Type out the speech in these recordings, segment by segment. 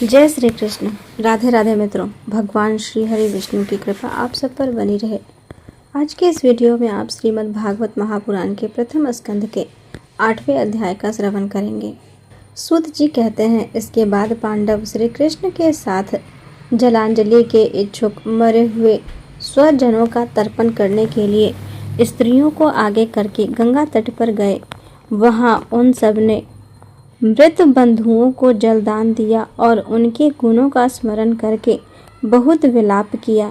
जय श्री कृष्ण। राधे राधे मित्रों। भगवान श्री हरि विष्णु की कृपा आप सब पर बनी रहे। आज के इस वीडियो में आप श्रीमद् भागवत महापुराण के प्रथम स्कंद के 8वें अध्याय का श्रवण करेंगे। सूत जी कहते हैं, इसके बाद पांडव श्री कृष्ण के साथ जलांजलि के इच्छुक मरे हुए स्वजनों का तर्पण करने के लिए स्त्रियों को आगे करके गंगा तट पर गए। वहां उन सब ने मृत बंधुओं को जलदान दिया और उनके गुणों का स्मरण करके बहुत विलाप किया।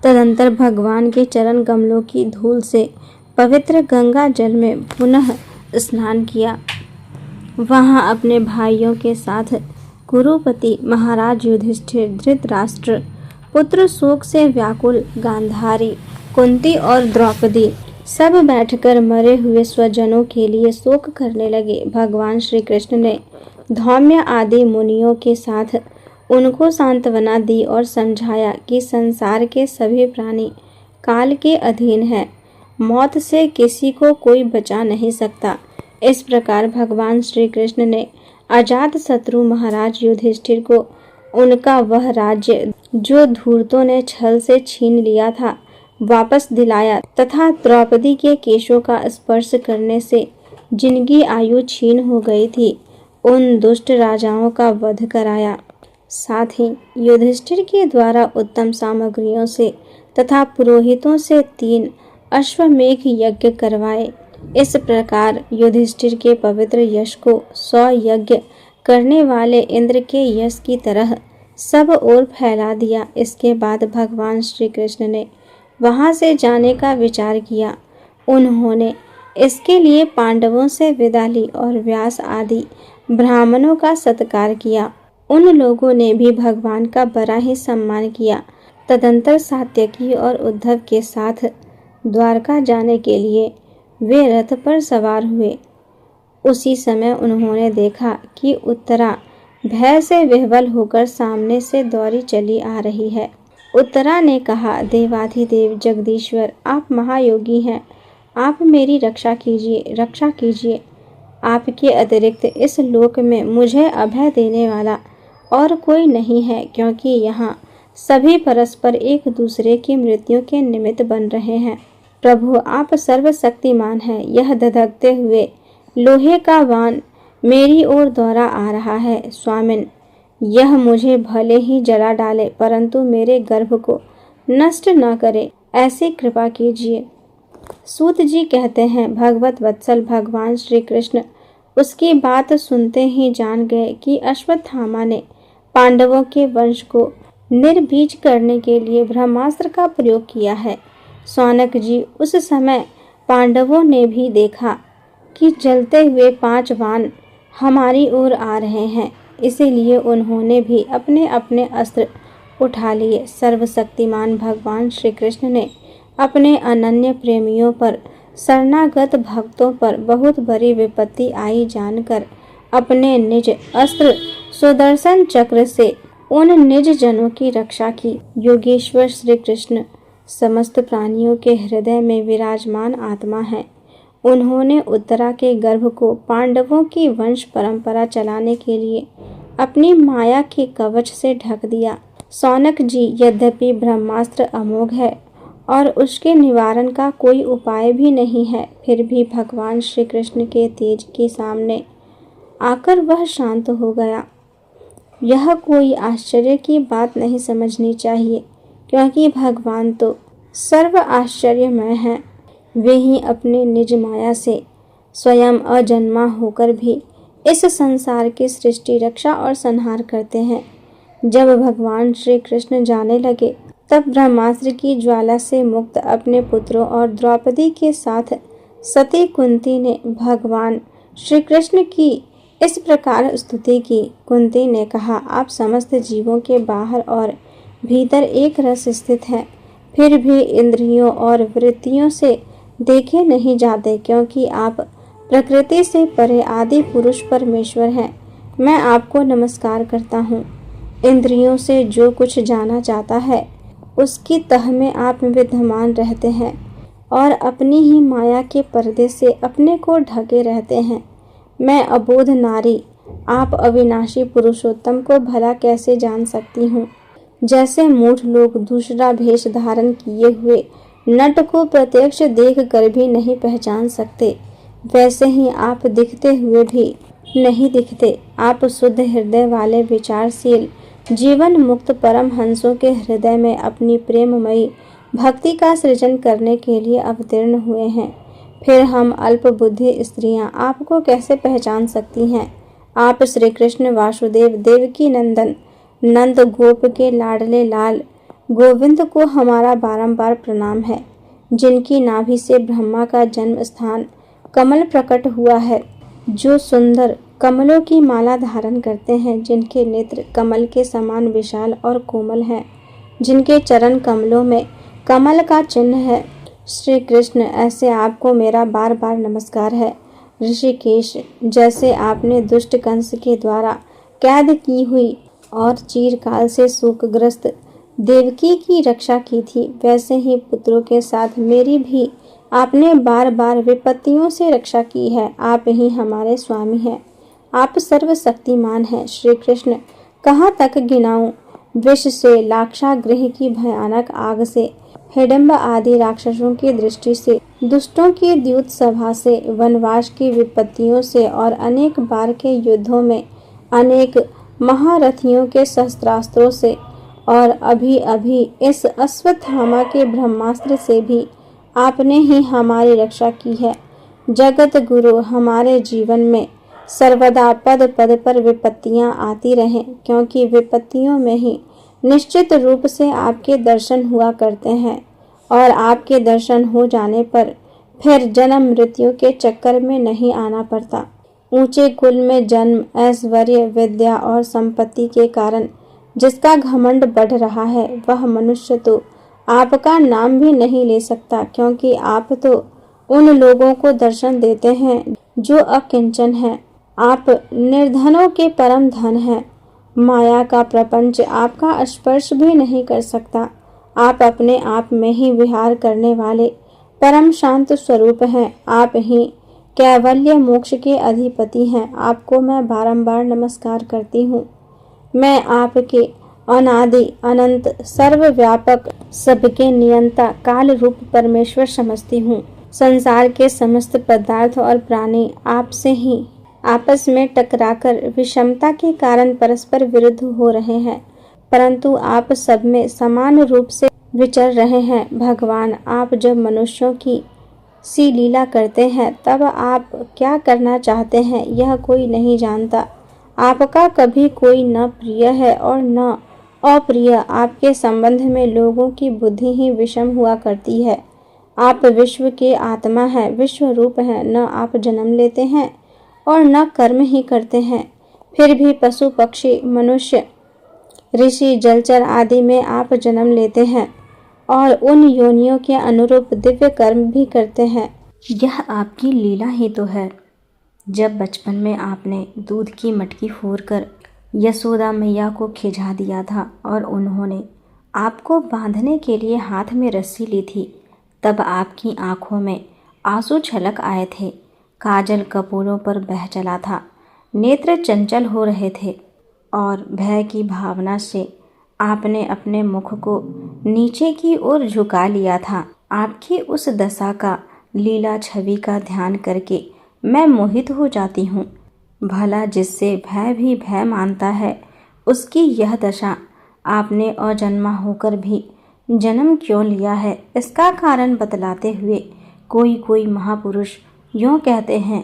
तदंतर भगवान के चरण कमलों की धूल से पवित्र गंगा जल में पुनः स्नान किया। वहां अपने भाइयों के साथ कुरुपति महाराज युधिष्ठिर, धृतराष्ट्र पुत्र, शोक से व्याकुल गांधारी, कुंती और द्रौपदी सब बैठकर मरे हुए स्वजनों के लिए शोक करने लगे। भगवान श्री कृष्ण ने धौम्य आदि मुनियों के साथ उनको सांत्वना दी और समझाया कि संसार के सभी प्राणी काल के अधीन हैं, मौत से किसी को कोई बचा नहीं सकता। इस प्रकार भगवान श्री कृष्ण ने अजात शत्रु महाराज युधिष्ठिर को उनका वह राज्य जो धूर्तों ने छल से छीन लिया था वापस दिलाया तथा द्रौपदी के केशों का स्पर्श करने से जिनकी आयु छीन हो गई थी उन दुष्ट राजाओं का वध कराया। साथ ही युधिष्ठिर के द्वारा उत्तम सामग्रियों से तथा पुरोहितों से 3 अश्वमेघ यज्ञ करवाए। इस प्रकार युधिष्ठिर के पवित्र यश को 100 यज्ञ करने वाले इंद्र के यश की तरह सब ओर फैला दिया। इसके बाद भगवान श्री कृष्ण ने वहां से जाने का विचार किया। उन्होंने इसके लिए पांडवों से विदा ली और व्यास आदि ब्राह्मणों का सत्कार किया। उन लोगों ने भी भगवान का बड़ा ही सम्मान किया। तदंतर सात्यकी और उद्धव के साथ द्वारका जाने के लिए वे रथ पर सवार हुए। उसी समय उन्होंने देखा कि उत्तरा भय से विह्वल होकर सामने से दौड़ी चली आ रही है। उत्तरा ने कहा, देवाधिदेव जगदीश्वर, आप महायोगी हैं, आप मेरी रक्षा कीजिए, रक्षा कीजिए। आपके अतिरिक्त इस लोक में मुझे अभय देने वाला और कोई नहीं है, क्योंकि यहाँ सभी परस्पर एक दूसरे की मृत्यु के निमित्त बन रहे हैं। प्रभु, आप सर्वशक्तिमान हैं। यह धधकते हुए लोहे का बाण मेरी ओर दौड़ा आ रहा है। स्वामिन, यह मुझे भले ही जला डाले परंतु मेरे गर्भ को नष्ट न करे, ऐसी कृपा कीजिए। सूत जी कहते हैं, भगवत वत्सल भगवान श्री कृष्ण उसकी बात सुनते ही जान गए कि अश्वत्थामा ने पांडवों के वंश को निर्बीज करने के लिए ब्रह्मास्त्र का प्रयोग किया है। सौनक जी, उस समय पांडवों ने भी देखा कि जलते हुए 5 बाण हमारी ओर आ रहे हैं, इसीलिए उन्होंने भी अपने अपने अस्त्र उठा लिए। सर्वशक्तिमान भगवान श्री कृष्ण ने अपने अनन्य प्रेमियों पर, शरणागत भक्तों पर बहुत बड़ी विपत्ति आई जानकर अपने निज अस्त्र सुदर्शन चक्र से उन निज जनों की रक्षा की। योगेश्वर श्री कृष्ण समस्त प्राणियों के हृदय में विराजमान आत्मा है। उन्होंने उत्तरा के गर्भ को पांडवों की वंश परंपरा चलाने के लिए अपनी माया के कवच से ढक दिया। सौनक जी, यद्यपि ब्रह्मास्त्र अमोघ है और उसके निवारण का कोई उपाय भी नहीं है, फिर भी भगवान श्री कृष्ण के तेज के सामने आकर वह शांत हो गया। यह कोई आश्चर्य की बात नहीं समझनी चाहिए, क्योंकि भगवान तो सर्व आश्चर्यमय हैं। वे ही अपने निज माया से स्वयं अजन्मा होकर भी इस संसार की सृष्टि, रक्षा और संहार करते हैं। जब भगवान श्री कृष्ण जाने लगे तब ब्रह्मास्त्र की ज्वाला से मुक्त अपने पुत्रों और द्रौपदी के साथ सती कुंती ने भगवान श्री कृष्ण की इस प्रकार स्तुति की। कुंती ने कहा, आप समस्त जीवों के बाहर और भीतर एक रस स्थित है, फिर भी इंद्रियों और वृत्तियों से देखे नहीं जाते, क्योंकि आप प्रकृति से परे आदि पुरुष परमेश्वर हैं। मैं आपको नमस्कार करता हूँ। इंद्रियों से जो कुछ जाना जाता है उसकी तह में आप विद्यमान रहते हैं और अपनी ही माया के पर्दे से अपने को ढके रहते हैं। मैं अबोध नारी आप अविनाशी पुरुषोत्तम को भला कैसे जान सकती हूँ। जैसे मूढ़ लोग दूसरा भेष धारण किए हुए नट को प्रत्यक्ष देख कर भी नहीं पहचान सकते, वैसे ही आप दिखते हुए भी नहीं दिखते। आप शुद्ध हृदय वाले विचारशील जीवन मुक्त परम हंसों के हृदय में अपनी प्रेममयी भक्ति का सृजन करने के लिए अवतीर्ण हुए हैं। फिर हम अल्प बुद्धि स्त्रियां आपको कैसे पहचान सकती हैं। आप श्री कृष्ण वासुदेव देवकी नंदन नंद गोप के लाडले लाल गोविंद को हमारा बारंबार प्रणाम है, जिनकी नाभि से ब्रह्मा का जन्म स्थान कमल प्रकट हुआ है, जो सुंदर कमलों की माला धारण करते हैं, जिनके नेत्र कमल के समान विशाल और कोमल हैं, जिनके चरण कमलों में कमल का चिन्ह है। श्री कृष्ण, ऐसे आपको मेरा बार बार नमस्कार है। ऋषिकेश, जैसे आपने दुष्ट कंस के द्वारा कैद की हुई और चिरकाल से शोकग्रस्त देवकी की रक्षा की थी, वैसे ही पुत्रों के साथ मेरी भी आपने बार बार विपत्तियों से रक्षा की है। आप ही हमारे स्वामी हैं, आप सर्वशक्तिमान हैं। श्री कृष्ण, कहाँ तक गिनाऊं? विष से, लाक्षागृह की भयानक आग से, हिडम्ब आदि राक्षसों की दृष्टि से, दुष्टों की द्यूत सभा से, वनवास की विपत्तियों से और अनेक बार के युद्धों में अनेक महारथियों के शस्त्रास्त्रों से और अभी अभी इस अश्वत्थामा के ब्रह्मास्त्र से भी आपने ही हमारी रक्षा की है। जगत गुरु, हमारे जीवन में सर्वदा पद पद पर विपत्तियां आती रहें, क्योंकि विपत्तियों में ही निश्चित रूप से आपके दर्शन हुआ करते हैं और आपके दर्शन हो जाने पर फिर जन्म मृत्यु के चक्कर में नहीं आना पड़ता। ऊंचे कुल में जन्म, ऐश्वर्य, विद्या और संपत्ति के कारण जिसका घमंड बढ़ रहा है, वह मनुष्य तो आपका नाम भी नहीं ले सकता, क्योंकि आप तो उन लोगों को दर्शन देते हैं जो अकिंचन हैं। आप निर्धनों के परम धन हैं। माया का प्रपंच आपका स्पर्श भी नहीं कर सकता। आप अपने आप में ही विहार करने वाले परम शांत स्वरूप हैं। आप ही कैवल्य मोक्ष के अधिपति हैं। आपको मैं बारंबार नमस्कार करती हूँ। मैं आपके अनादि अनंत सर्वव्यापक सबके नियंता काल रूप परमेश्वर समझती हूँ। संसार के समस्त पदार्थ और प्राणी आपसे ही आपस में टकराकर विषमता के कारण परस्पर विरुद्ध हो रहे हैं, परंतु आप सब में समान रूप से विचर रहे हैं। भगवान, आप जब मनुष्यों की सी लीला करते हैं, तब आप क्या करना चाहते हैं यह कोई नहीं जानता। आपका कभी कोई न प्रिय है और न अप्रिय। आपके संबंध में लोगों की बुद्धि ही विषम हुआ करती है। आप विश्व के आत्मा हैं, विश्व रूप हैं। न आप जन्म लेते हैं और न कर्म ही करते हैं, फिर भी पशु पक्षी मनुष्य ऋषि जलचर आदि में आप जन्म लेते हैं और उन योनियों के अनुरूप दिव्य कर्म भी करते हैं। यह आपकी लीला ही तो है। जब बचपन में आपने दूध की मटकी फोड़कर यशोदा मैया को खिंचा दिया था और उन्होंने आपको बांधने के लिए हाथ में रस्सी ली थी, तब आपकी आंखों में आंसू छलक आए थे, काजल कपोलों पर बह चला था, नेत्र चंचल हो रहे थे और भय की भावना से आपने अपने मुख को नीचे की ओर झुका लिया था। आपकी उस दशा का लीला छवि का ध्यान करके मैं मोहित हो जाती हूँ। भला जिससे भय भी भय मानता है, उसकी यह दशा आपने अजन्मा होकर भी जन्म क्यों लिया है, इसका कारण बतलाते हुए कोई महापुरुष यूँ कहते हैं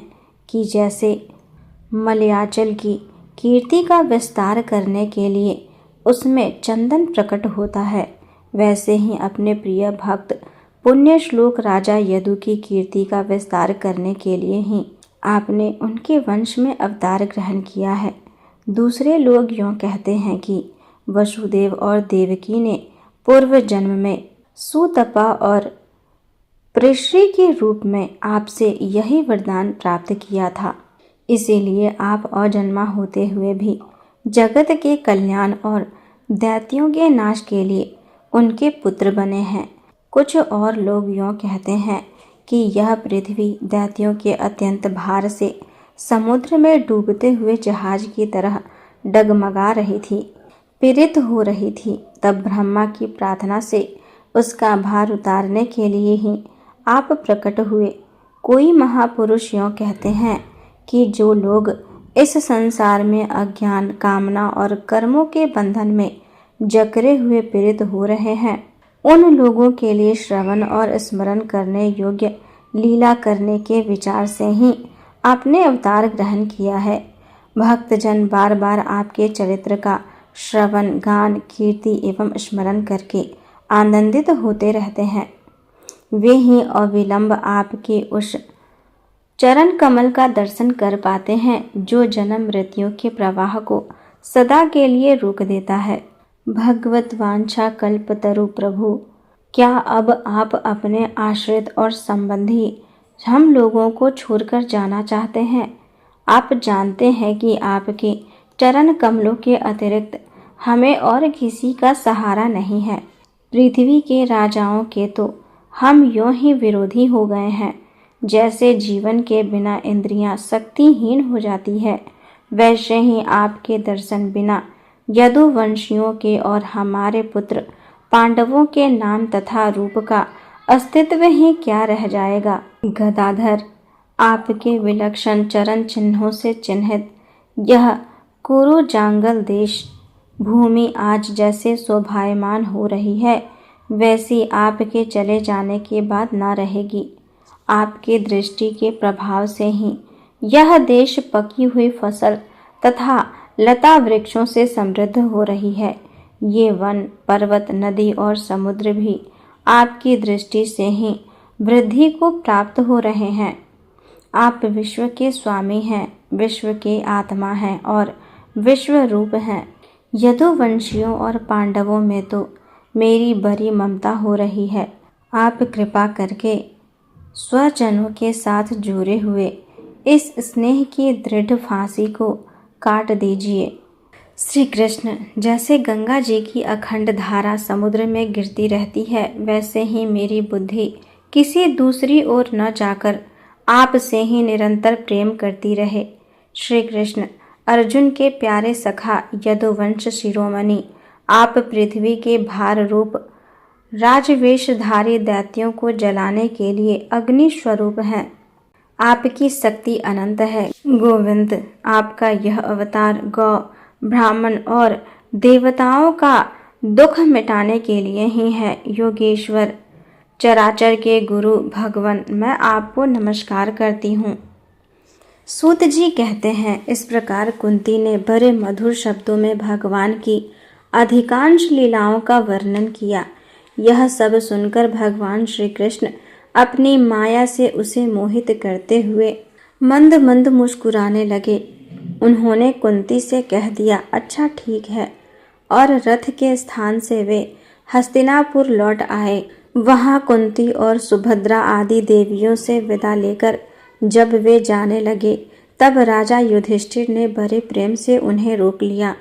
कि जैसे मलयाचल की कीर्ति का विस्तार करने के लिए उसमें चंदन प्रकट होता है, वैसे ही अपने प्रिय भक्त पुण्य श्लोक राजा यदु की कीर्ति का विस्तार करने के लिए ही आपने उनके वंश में अवतार ग्रहण किया है। दूसरे लोग यूँ कहते हैं कि वसुदेव और देवकी ने पूर्व जन्म में सुतपा और पृश्री के रूप में आपसे यही वरदान प्राप्त किया था, इसीलिए आप अजन्मा होते हुए भी जगत के कल्याण और दैत्यों के नाश के लिए उनके पुत्र बने हैं। कुछ और लोग यूँ कहते हैं कि यह पृथ्वी दैत्यों के अत्यंत भार से समुद्र में डूबते हुए जहाज की तरह डगमगा रही थी, पीड़ित हो रही थी। तब ब्रह्मा की प्रार्थना से उसका भार उतारने के लिए ही आप प्रकट हुए। कोई महापुरुष यों कहते हैं कि जो लोग इस संसार में अज्ञान, कामना और कर्मों के बंधन में जकड़े हुए पीड़ित हो रहे हैं, उन लोगों के लिए श्रवण और स्मरण करने योग्य लीला करने के विचार से ही आपने अवतार ग्रहण किया है। भक्तजन बार बार आपके चरित्र का श्रवण, गान, कीर्ति एवं स्मरण करके आनंदित होते रहते हैं। वे ही अविलंब आपके उस चरण कमल का दर्शन कर पाते हैं जो जन्म मृत्यु के प्रवाह को सदा के लिए रोक देता है। भगवत वांछा कल्पतरु प्रभु, क्या अब आप अपने आश्रित और संबंधी हम लोगों को छोड़कर जाना चाहते हैं? आप जानते हैं कि आपके चरण कमलों के अतिरिक्त हमें और किसी का सहारा नहीं है। पृथ्वी के राजाओं के तो हम यूं ही विरोधी हो गए हैं। जैसे जीवन के बिना इंद्रियां शक्तिहीन हो जाती है, वैसे ही आपके दर्शन बिना यदुवंशियों के और हमारे पुत्र पांडवों के नाम तथा रूप का अस्तित्व ही क्या रह जाएगा। गदाधर, आपके विलक्षण चरण चिन्हों से चिन्हित यह कुरु जांगल देश भूमि आज जैसे शोभायमान हो रही है, वैसी आपके चले जाने के बाद न रहेगी। आपके दृष्टि के प्रभाव से ही यह देश पकी हुई फसल तथा लता वृक्षों से समृद्ध हो रही है। ये वन, पर्वत, नदी और समुद्र भी आपकी दृष्टि से ही वृद्धि को प्राप्त हो रहे हैं। आप विश्व के स्वामी हैं, विश्व के आत्मा हैं और विश्व रूप हैं। यदुवंशियों और पांडवों में तो मेरी बड़ी ममता हो रही है। आप कृपा करके स्वजनों के साथ जुड़े हुए इस स्नेह की दृढ़ फांसी को काट दीजिए। श्री कृष्ण, जैसे गंगा जी की अखंड धारा समुद्र में गिरती रहती है, वैसे ही मेरी बुद्धि किसी दूसरी ओर न जाकर आपसे ही निरंतर प्रेम करती रहे। श्री कृष्ण, अर्जुन के प्यारे सखा यदुवंश शिरोमणि, आप पृथ्वी के भार रूप राजवेशधारी दैत्यों को जलाने के लिए अग्नि स्वरूप हैं। आपकी शक्ति अनंत है। गोविंद, आपका यह अवतार गौ, ब्राह्मण और देवताओं का दुख मिटाने के लिए ही है। योगेश्वर, चराचर के गुरु भगवान, मैं आपको नमस्कार करती हूँ। सूत जी कहते हैं, इस प्रकार कुंती ने बड़े मधुर शब्दों में भगवान की अधिकांश लीलाओं का वर्णन किया। यह सब सुनकर भगवान श्री कृष्ण अपनी माया से उसे मोहित करते हुए मंद मंद मुस्कुराने लगे। उन्होंने कुंती से कह दिया, अच्छा ठीक है। और रथ के स्थान से वे हस्तिनापुर लौट आए। वहां कुंती और सुभद्रा आदि देवियों से विदा लेकर जब वे जाने लगे, तब राजा युधिष्ठिर ने बड़े प्रेम से उन्हें रोक लिया।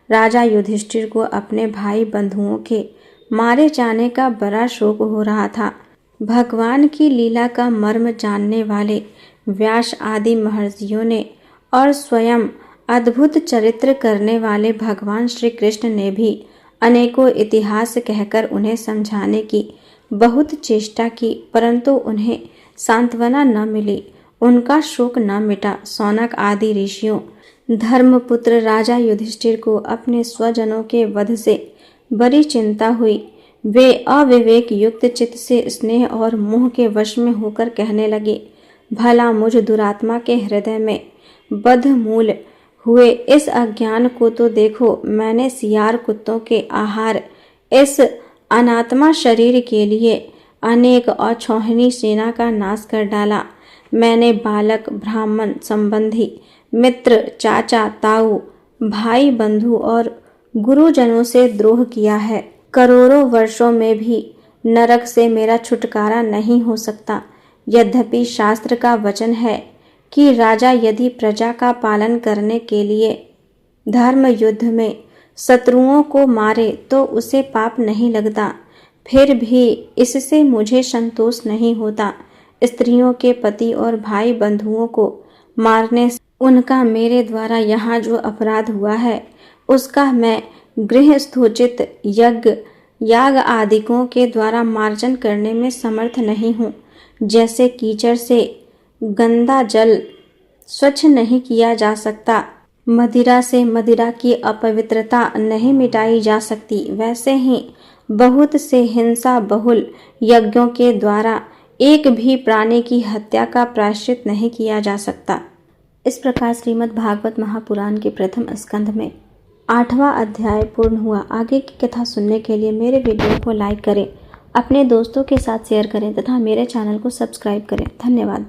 राजा युधिष्ठिर को अपने भाई बंधुओं के मारे जाने का बड़ा शोक हो रहा था। भगवान की लीला का मर्म जानने वाले व्यास आदि महर्षियों ने और स्वयं अद्भुत चरित्र करने वाले भगवान श्री कृष्ण ने भी अनेकों इतिहास कहकर उन्हें समझाने की बहुत चेष्टा की, परंतु उन्हें सांत्वना न मिली, उनका शोक न मिटा। सौनक आदि ऋषियों, धर्मपुत्र राजा युधिष्ठिर को अपने स्वजनों के वध से बड़ी चिंता हुई। वे अविवेक युक्त चित्त से स्नेह और मोह के वश में होकर कहने लगे, भला मुझ दुरात्मा के हृदय में बद्धमूल हुए इस अज्ञान को तो देखो। मैंने सियार कुत्तों के आहार इस अनात्मा शरीर के लिए अनेक अछौहिनी सेना का नाश कर डाला। मैंने बालक, ब्राह्मण, संबंधी, मित्र, चाचा, ताऊ, भाई, बंधु और गुरुजनों से द्रोह किया है। करोड़ों वर्षों में भी नरक से मेरा छुटकारा नहीं हो सकता। यद्यपि शास्त्र का वचन है कि राजा यदि प्रजा का पालन करने के लिए धर्म युद्ध में शत्रुओं को मारे तो उसे पाप नहीं लगता, फिर भी इससे मुझे संतोष नहीं होता। स्त्रियों के पति और भाई बंधुओं को मारने उनका मेरे द्वारा यहाँ जो अपराध हुआ है उसका मैं गृहस्थोचित यज्ञ याग आदिकों के द्वारा मार्जन करने में समर्थ नहीं हूँ। जैसे कीचड़ से गंदा जल स्वच्छ नहीं किया जा सकता, मदिरा से मदिरा की अपवित्रता नहीं मिटाई जा सकती, वैसे ही बहुत से हिंसा बहुल यज्ञों के द्वारा एक भी प्राणी की हत्या का प्रायश्चित नहीं किया जा सकता। इस प्रकार श्रीमद् भागवत महापुराण के प्रथम स्कंध में 8वां अध्याय पूर्ण हुआ। आगे की कथा सुनने के लिए मेरे वीडियो को लाइक करें, अपने दोस्तों के साथ शेयर करें तथा मेरे चैनल को सब्सक्राइब करें। धन्यवाद।